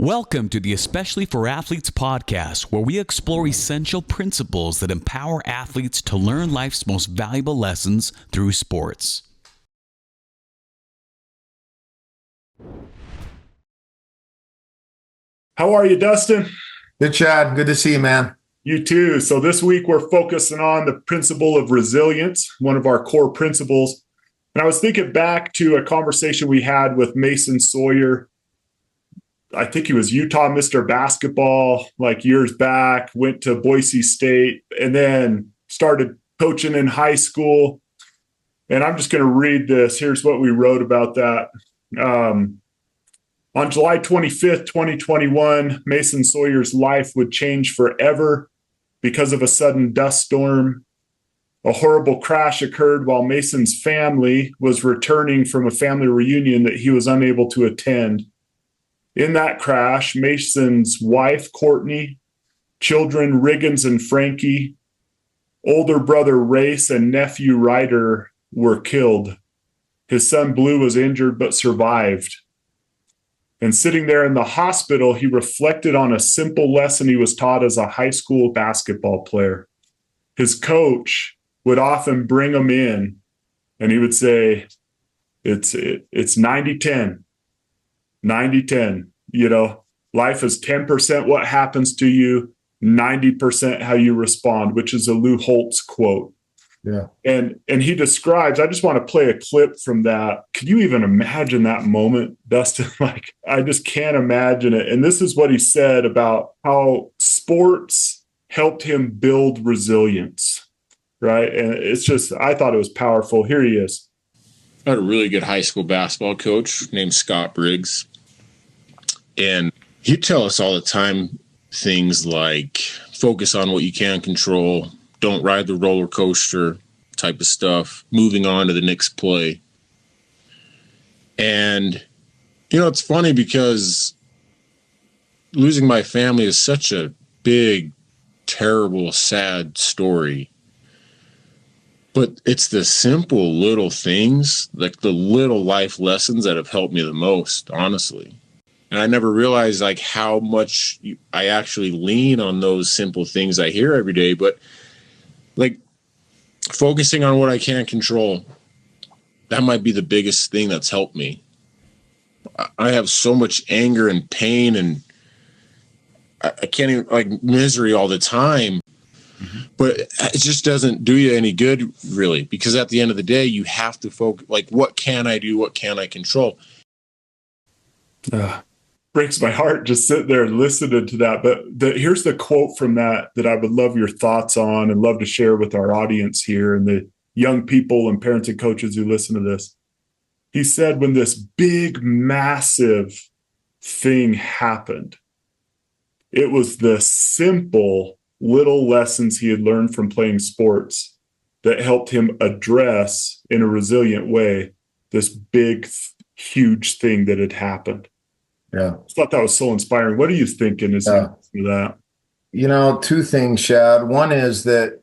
Welcome to the Especially for Athletes podcast, where we explore essential principles that empower athletes to learn life's most valuable lessons through sports. How are you, Dustin? Good, Shad. Good to see you, man. You too. So this week we're focusing on the principle of resilience, one of our core principles. And I was thinking back to a conversation we had with Mason Sawyer. I think he was Utah Mr. Basketball like years back, went to Boise State, and then started coaching in high school. And I'm just going to read this. Here's what we wrote about that. On July 25th, 2021, Mason Sawyer's life would change forever because of a sudden dust storm. A horrible crash occurred while Mason's family was returning from a family reunion that he was unable to attend. In that crash, Mason's wife, Courtney, children, Riggins and Frankie, older brother, Race, and nephew, Ryder, were killed. His son, Blue, was injured but survived. And sitting there in the hospital, he reflected on a simple lesson he was taught as a high school basketball player. His coach would often bring him in, and he would say, it's 90-10. 90-10, life is 10% what happens to you, 90% how you respond, which is a Lou Holtz quote. Yeah. And he describes, I just want to play a clip from that. Can you even imagine that moment, Dustin? Like, I just can't imagine it. And this is what he said about how sports helped him build resilience, right? And it's just, I thought it was powerful. Here he is. I had a really good high school basketball coach named Scott Briggs. And he'd tell us all the time things like focus on what you can control, don't ride the roller coaster type of stuff, moving on to the next play. And, it's funny because losing my family is such a big, terrible, sad story. But it's the simple little things, like the little life lessons that have helped me the most, honestly. And I never realized like how much I actually lean on those simple things I hear every day. But like focusing on what I can't control, that might be the biggest thing that's helped me. I have so much anger and pain, and I can't even, like, misery all the time. But it just doesn't do you any good, really, because at the end of the day, you have to focus, like, what can I do? What can I control? Breaks my heart just sitting there and listening to that. But here's the quote from that I would love your thoughts on and love to share with our audience here and the young people and parents and coaches who listen to this. He said, when this big, massive thing happened, it was the simple little lessons he had learned from playing sports that helped him address in a resilient way this big, huge thing that had happened. Yeah. I thought that was so inspiring. What are you thinking as you do that? Two things, Shad. One is that,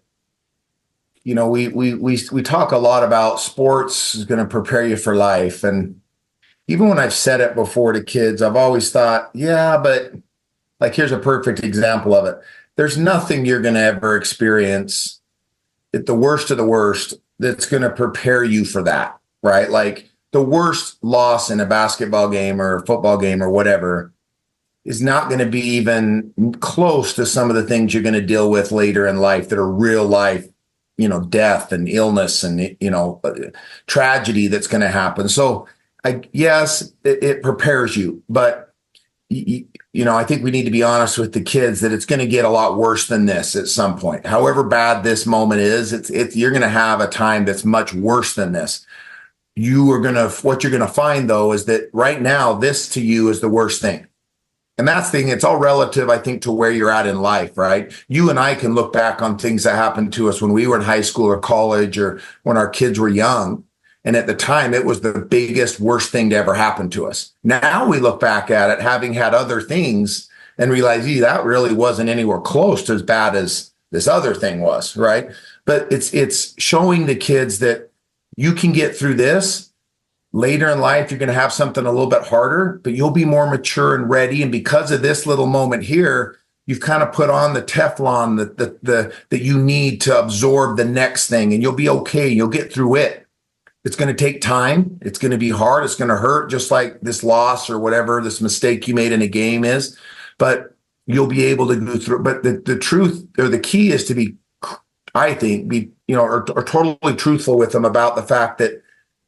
we talk a lot about sports is going to prepare you for life. And even when I've said it before to kids, I've always thought, yeah, but like, here's a perfect example of it. There's nothing you're going to ever experience at the worst of the worst that's going to prepare you for that, right? Like the worst loss in a basketball game or a football game or whatever is not going to be even close to some of the things you're going to deal with later in life that are real life, death and illness and, tragedy that's going to happen. So yes, it prepares you, but I think we need to be honest with the kids that it's going to get a lot worse than this at some point. However bad this moment is, you're going to have a time that's much worse than this. What you're going to find though, is that right now, this to you is the worst thing. And that's the thing, it's all relative, I think, to where you're at in life, right? You and I can look back on things that happened to us when we were in high school or college or when our kids were young. And at the time, it was the biggest, worst thing to ever happen to us. Now we look back at it, having had other things, and realize, that really wasn't anywhere close to as bad as this other thing was, right? But it's showing the kids that you can get through this later in life, you're going to have something a little bit harder, but you'll be more mature and ready. And because of this little moment here, you've kind of put on the Teflon that you need to absorb the next thing, and you'll be okay. You'll get through it. It's going to take time. It's going to be hard. It's going to hurt, just like this loss or whatever this mistake you made in a game is. But you'll be able to go through. But the truth, or the key, is to be, I think, or totally truthful with them about the fact that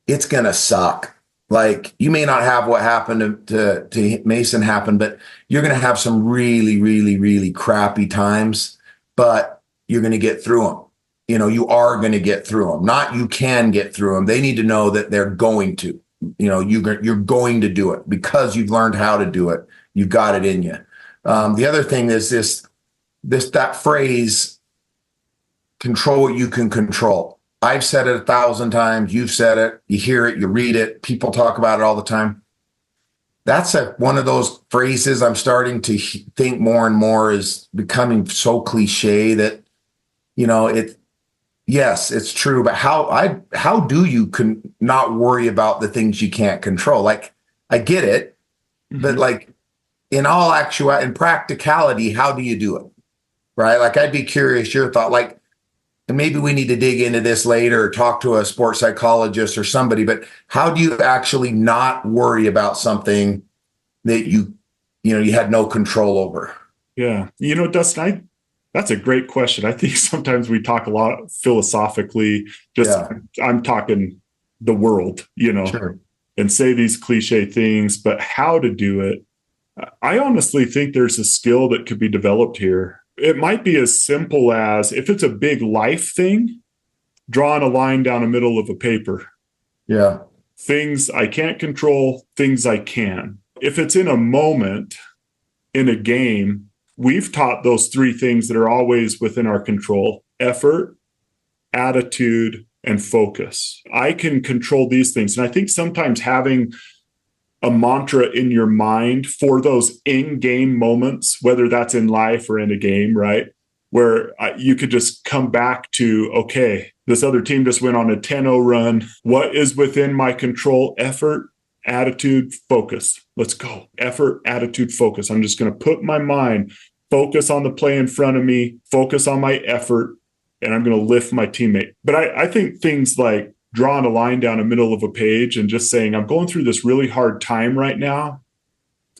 it's going to suck. Like, you may not have what happened to Mason happen, but you're going to have some really, really, really crappy times, but you're going to get through them. You are going to get through them. Not you can get through them. They need to know that they're going to. You're going to do it because you've learned how to do it. You've got it in you. The other thing is that phrase, control what you can control. I've said it 1,000 times. You've said it. You hear it. You read it. People talk about it all the time. That's one of those phrases I'm starting to think more and more is becoming so cliche that, yes, it's true. But how do you not worry about the things you can't control? Like, I get it, but like in practicality, how do you do it? Right? Like, I'd be curious your thought. Like, and maybe we need to dig into this later or talk to a sports psychologist or somebody, but how do you actually not worry about something that you had no control over? Yeah. Dustin, that's a great question. I think sometimes we talk a lot philosophically, I'm talking the world, Sure. and say these cliche things, but how to do it. I honestly think there's a skill that could be developed here. It might be as simple as, if it's a big life thing, drawing a line down the middle of a paper. Yeah. Things I can't control, things I can. If it's in a moment, in a game, we've taught those three things that are always within our control: effort, attitude, and focus. I can control these things. And I think sometimes having a mantra in your mind for those in-game moments, whether that's in life or in a game, right, where you could just come back to, okay, this other team just went on a 10-0 run. What is within my control? Effort, attitude, focus. Let's go. Effort, attitude, focus. I'm just going to put my mind, focus on the play in front of me, focus on my effort, and I'm going to lift my teammate. But I think things like drawing a line down the middle of a page and just saying, I'm going through this really hard time right now,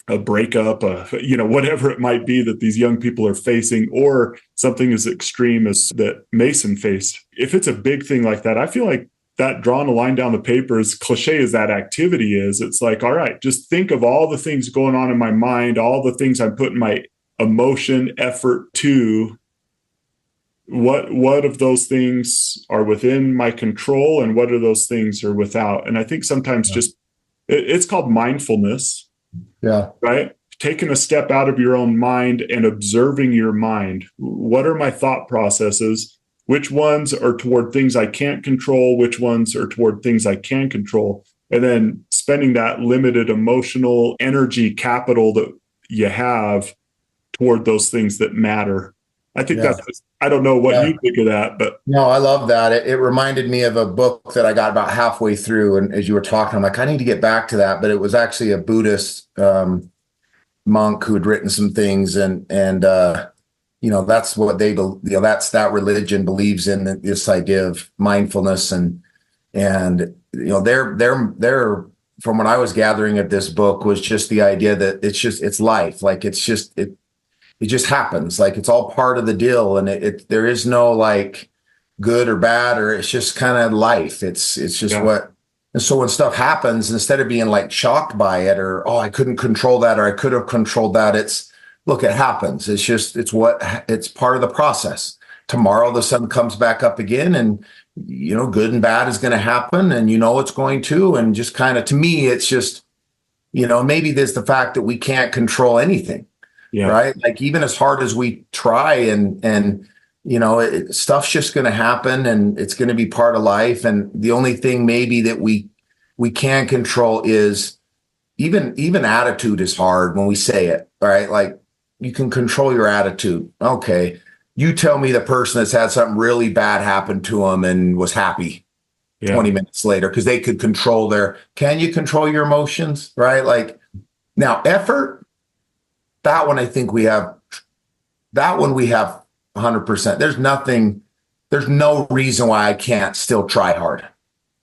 a breakup, whatever it might be that these young people are facing, or something as extreme as that Mason faced. If it's a big thing like that, I feel like that drawing a line down the paper, as cliche as that activity is, it's like, all right, just think of all the things going on in my mind, all the things I'm putting my emotion, effort to. What of those things are within my control, and what of those things are without? And I think sometimes it's called mindfulness. Yeah. Right? Taking a step out of your own mind and observing your mind. What are my thought processes? Which ones are toward things I can't control? Which ones are toward things I can control? And then spending that limited emotional energy capital that you have toward those things that matter. I think I don't know what you think of that, but. No, I love that. It reminded me of a book that I got about halfway through. And as you were talking, I'm like, I need to get back to that. But it was actually a Buddhist monk who had written some things. And that's what they believe. That's that religion believes in, this idea of mindfulness. And they're from what I was gathering of this book was just the idea that it's life. Like, it just happens. Like, it's all part of the deal. And there is no like good or bad, or it's just kind of life. It's just what. And so when stuff happens, instead of being like shocked by it, or, oh, I couldn't control that, or I could have controlled that, look, it happens. It's part of the process. Tomorrow the sun comes back up again, and good and bad is going to happen, and it's going to. And just kind of, to me, it's just, maybe there's the fact that we can't control anything. Yeah. Right. Like, even as hard as we try and stuff's just going to happen, and it's going to be part of life. And the only thing maybe that we can control is even attitude is hard when we say it. Right. Like, you can control your attitude. Okay. You tell me the person that's had something really bad happen to them and was happy. Yeah. 20 minutes later because they could control can you control your emotions, right? Like now effort, that one I think we have 100%. There's no reason why I can't still try hard.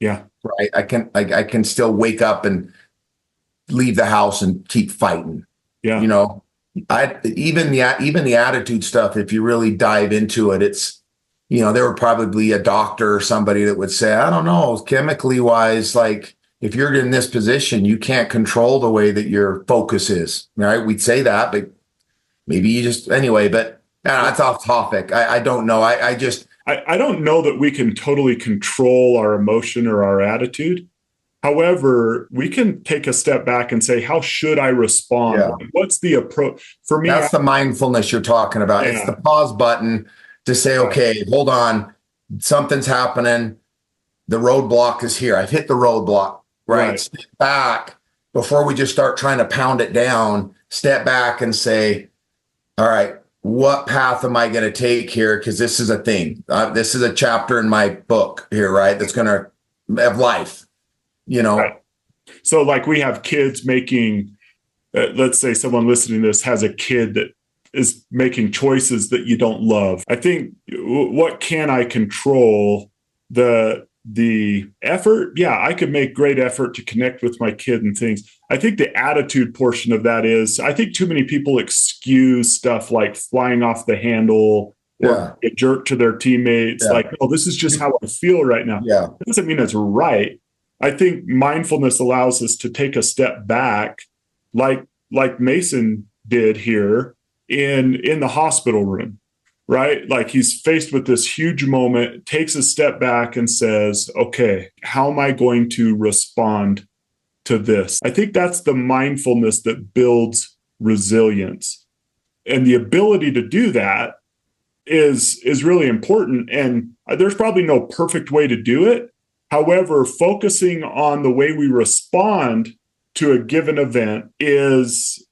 Yeah. Right. I can still wake up and leave the house and keep fighting. Yeah. You know, even the attitude stuff, if you really dive into it, it's, there would probably a doctor or somebody that would say, I don't know, chemically wise, like if you're in this position, you can't control the way that your focus is. Right. We'd say that, but maybe you just, anyway, but that's off topic. I don't know. I don't know that we can totally control our emotion or our attitude. However, we can take a step back and say, how should I respond? Yeah. What's the approach? For me, that's the mindfulness you're talking about. Yeah. It's the pause button to say, okay, hold on, something's happening. The roadblock is here. I've hit the roadblock, right? Step back before we just start trying to pound it down. Step back and say, all right, what path am I going to take here? Because this is a thing. This is a chapter in my book here, right? That's going to have life, Right. So like we have kids making, let's say someone listening to this has a kid that is making choices that you don't love. I think what can I control? The effort? Yeah, I could make great effort to connect with my kid and things. I think the attitude portion of that is, I think too many people excuse stuff like flying off the handle or a jerk to their teammates. Yeah. Like, oh, this is just how I feel right now. Yeah. That doesn't mean it's right. I think mindfulness allows us to take a step back, like Mason did here in the hospital room. Right? Like he's faced with this huge moment, takes a step back and says, okay, how am I going to respond to this? I think that's the mindfulness that builds resilience. And the ability to do that is really important. And there's probably no perfect way to do it. However, focusing on the way we respond to a given event is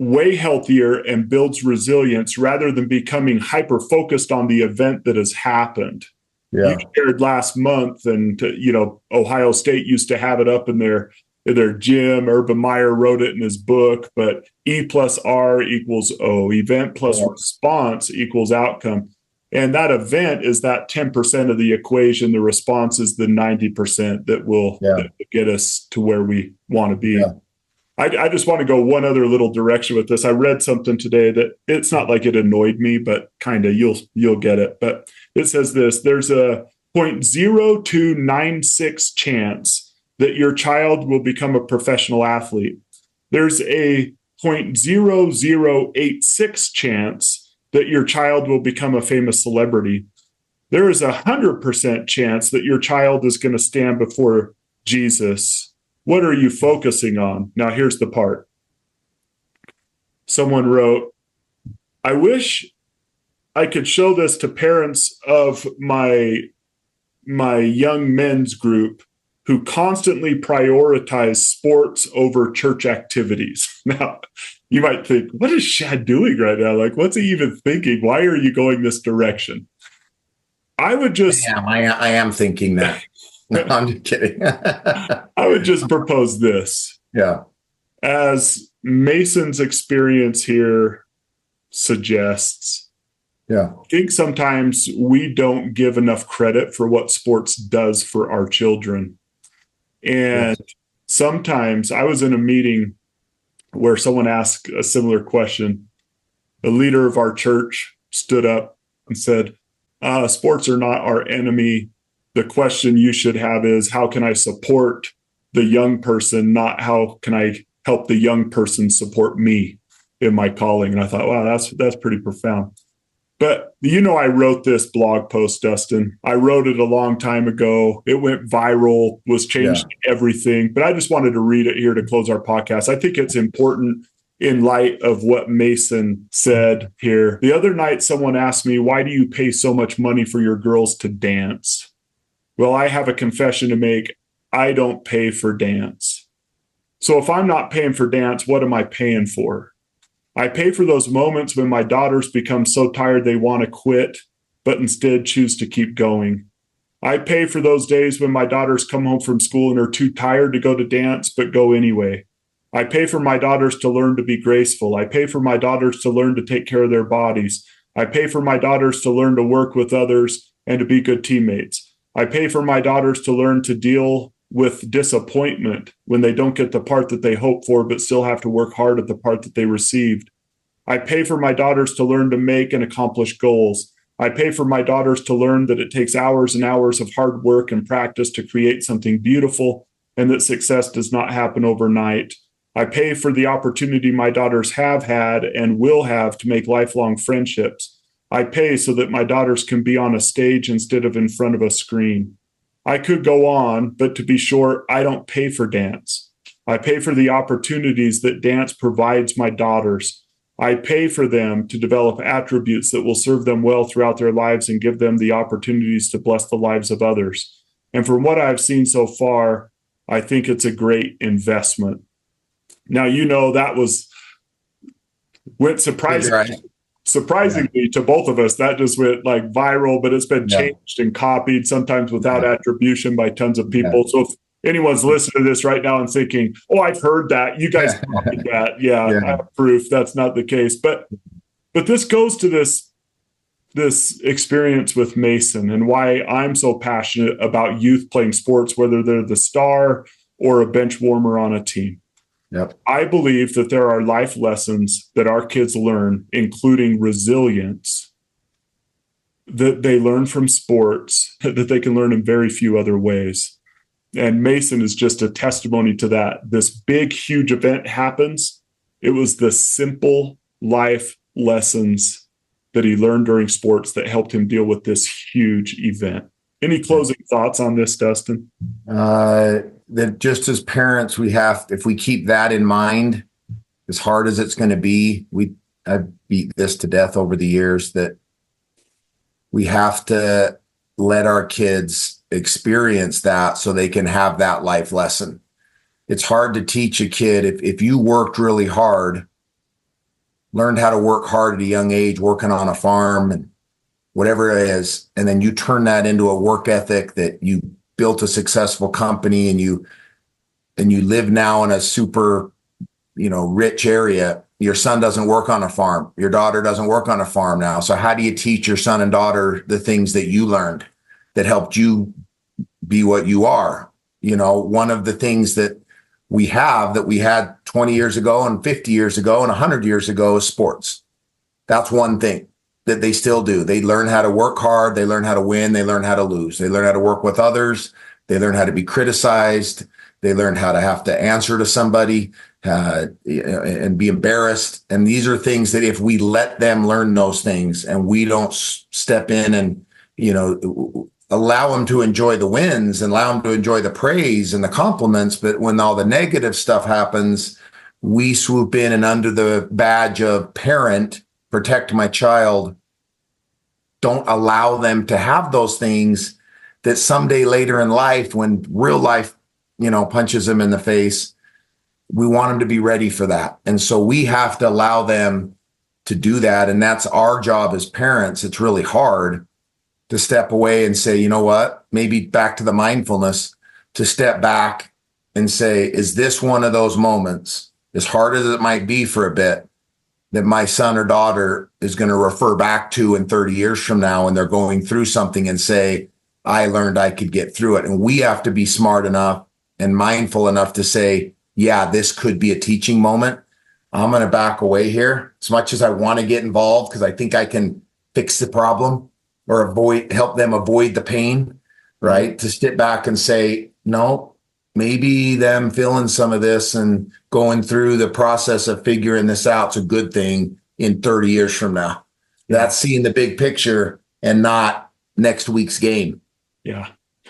way healthier and builds resilience rather than becoming hyper-focused on the event that has happened. Yeah. You shared last month, and Ohio State used to have it up in their gym. Urban Meyer wrote it in his book, but E plus R equals O. Event plus response equals outcome. And that event is that 10% of the equation. The response is the 90% that will get us to where we want to be. Yeah. I just want to go one other little direction with this. I read something today that it's not like it annoyed me, but kind of you'll get it. But it says this: there's a 0.0296 chance that your child will become a professional athlete. There's a 0.0086 chance that your child will become a famous celebrity. There is 100% chance that your child is going to stand before Jesus. What are you focusing on? Now, here's the part. Someone wrote, I wish I could show this to parents of my young men's group who constantly prioritize sports over church activities. Now, you might think, what is Shad doing right now? Like, what's he even thinking? Why are you going this direction? I would just... I am thinking that. No, I'm just kidding. I would just propose this. Yeah. As Mason's experience here suggests, I think sometimes we don't give enough credit for what sports does for our children. And sometimes I was in a meeting where someone asked a similar question. The leader of our church stood up and said, sports are not our enemy. The question you should have is, how can I support the young person, not how can I help the young person support me in my calling? And I thought, wow, that's pretty profound. But I wrote this blog post, Dustin. I wrote it a long time ago. It went viral, was changed everything. But I just wanted to read it here to close our podcast. I think it's important in light of what Mason said here. The other night, someone asked me, why do you pay so much money for your girls to dance? Well, I have a confession to make. I don't pay for dance. So if I'm not paying for dance, what am I paying for? I pay for those moments when my daughters become so tired they want to quit, but instead choose to keep going. I pay for those days when my daughters come home from school and are too tired to go to dance, but go anyway. I pay for my daughters to learn to be graceful. I pay for my daughters to learn to take care of their bodies. I pay for my daughters to learn to work with others and to be good teammates. I pay for my daughters to learn to deal with disappointment when they don't get the part that they hope for, but still have to work hard at the part that they received. I pay for my daughters to learn to make and accomplish goals. I pay for my daughters to learn that it takes hours and hours of hard work and practice to create something beautiful, and that success does not happen overnight. I pay for the opportunity my daughters have had and will have to make lifelong friendships. I pay so that my daughters can be on a stage instead of in front of a screen. I could go on, but to be short, I don't pay for dance. I pay for the opportunities that dance provides my daughters. I pay for them to develop attributes that will serve them well throughout their lives and give them the opportunities to bless the lives of others. And from what I've seen so far, I think it's a great investment. Now, that went surprisingly to both of us. That just went like viral, but it's been changed and copied, sometimes without attribution, by tons of people. So if anyone's listening to this right now and thinking, "Oh, I've heard that. You guys copied that." I have proof that's not the case. But this goes to this experience with Mason and why I'm so passionate about youth playing sports, whether they're the star or a bench warmer on a team. Yep. I believe that there are life lessons that our kids learn, including resilience, that they learn from sports that they can learn in very few other ways. And Mason is just a testimony to that. This big, huge event happens. It was the simple life lessons that he learned during sports that helped him deal with this huge event. Any closing thoughts on this, Dustin? That just as parents, if we keep that in mind, as hard as it's going to be, I've beat this to death over the years, that we have to let our kids experience that so they can have that life lesson. It's hard to teach a kid if you worked really hard, learned how to work hard at a young age, working on a farm and whatever it is, and then you turn that into a work ethic, that you built a successful company and you live now in a super, rich area. Your son doesn't work on a farm. Your daughter doesn't work on a farm now. So how do you teach your son and daughter the things that you learned that helped you be what you are? One of the things that we had 20 years ago and 50 years ago and 100 years ago is sports. That's one thing that they still do. They learn how to work hard. They learn how to win. They learn how to lose. They learn how to work with others. They learn how to be criticized. They learn how to have to answer to somebody and be embarrassed. And these are things that if we let them learn those things and we don't step in and, allow them to enjoy the wins and allow them to enjoy the praise and the compliments, but when all the negative stuff happens, we swoop in and under the badge of parent, protect my child, don't allow them to have those things that someday later in life, when real life, punches them in the face, we want them to be ready for that. And so we have to allow them to do that. And that's our job as parents. It's really hard to step away and say, you know what, maybe back to the mindfulness, to step back and say, is this one of those moments, as hard as it might be for a bit, that my son or daughter is going to refer back to in 30 years from now when they're going through something and say, I learned I could get through it. And we have to be smart enough and mindful enough to say, yeah, this could be a teaching moment. I'm going to back away here as much as I want to get involved because I think I can fix the problem or help them avoid the pain, right? To sit back and say, no, maybe them feeling some of this and going through the process of figuring this out is a good thing in 30 years from now. That's seeing the big picture and not next week's game. Yeah.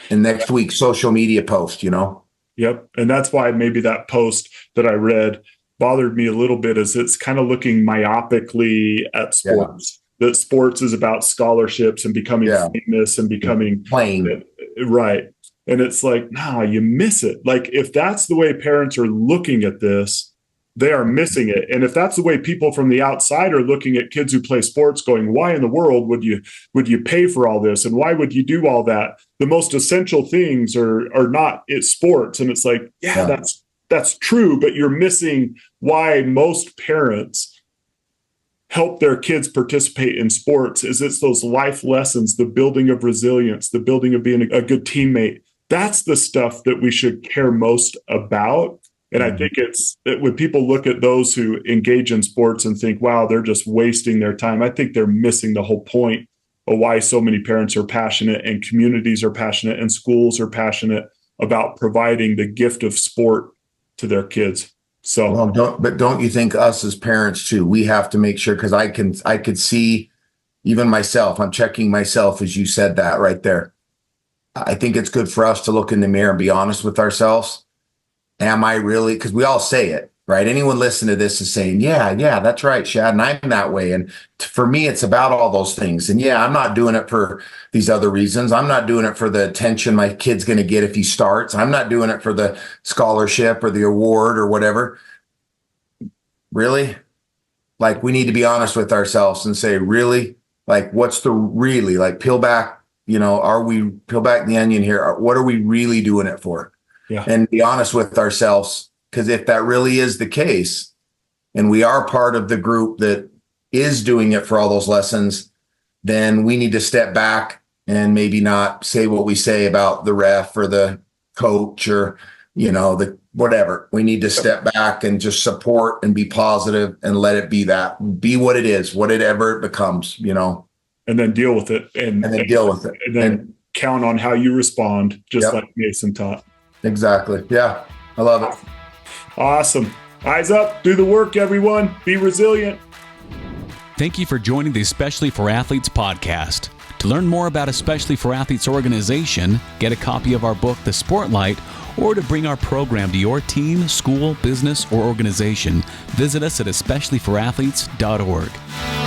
And next week's social media post, Yep. And that's why maybe that post that I read bothered me a little bit, is it's kind of looking myopically at sports. That sports is about scholarships and becoming famous and becoming playing. Right. And it's like, you miss it. Like, if that's the way parents are looking at this, they are missing it. And if that's the way people from the outside are looking at kids who play sports going, why in the world would you pay for all this? And why would you do all that? The most essential things are not it's sports. And it's like, that's true, but you're missing why most parents help their kids participate in sports is it's those life lessons, the building of resilience, the building of being a good teammate. That's the stuff that we should care most about. And I think it's that when people look at those who engage in sports and think, wow, they're just wasting their time, I think they're missing the whole point of why so many parents are passionate and communities are passionate and schools are passionate about providing the gift of sport to their kids. So, well, don't you think us as parents too, we have to make sure, because I could see even myself, I'm checking myself as you said that right there. I think it's good for us to look in the mirror and be honest with ourselves. Am I really? Because we all say it, right? Anyone listening to this is saying, yeah, that's right, Shad, and I'm that way. And for me, it's about all those things. And yeah, I'm not doing it for these other reasons. I'm not doing it for the attention my kid's going to get if he starts. I'm not doing it for the scholarship or the award or whatever. Really? Like, we need to be honest with ourselves and say, really? Like, what's the really? Like, peel back, peel back the onion here. What are we really doing it for? Yeah. And be honest with ourselves, because if that really is the case, and we are part of the group that is doing it for all those lessons, then we need to step back and maybe not say what we say about the ref or the coach or, the whatever. We need to step back and just support and be positive and let it be what it is, whatever it becomes, And then deal with it. And then deal with it. And then count on how you respond, just like Mason taught. Exactly. Yeah. I love it. Awesome. Eyes up. Do the work, everyone. Be resilient. Thank you for joining the Especially for Athletes podcast. To learn more about Especially for Athletes organization, get a copy of our book, The Sportlight, or to bring our program to your team, school, business, or organization, visit us at especiallyforathletes.org.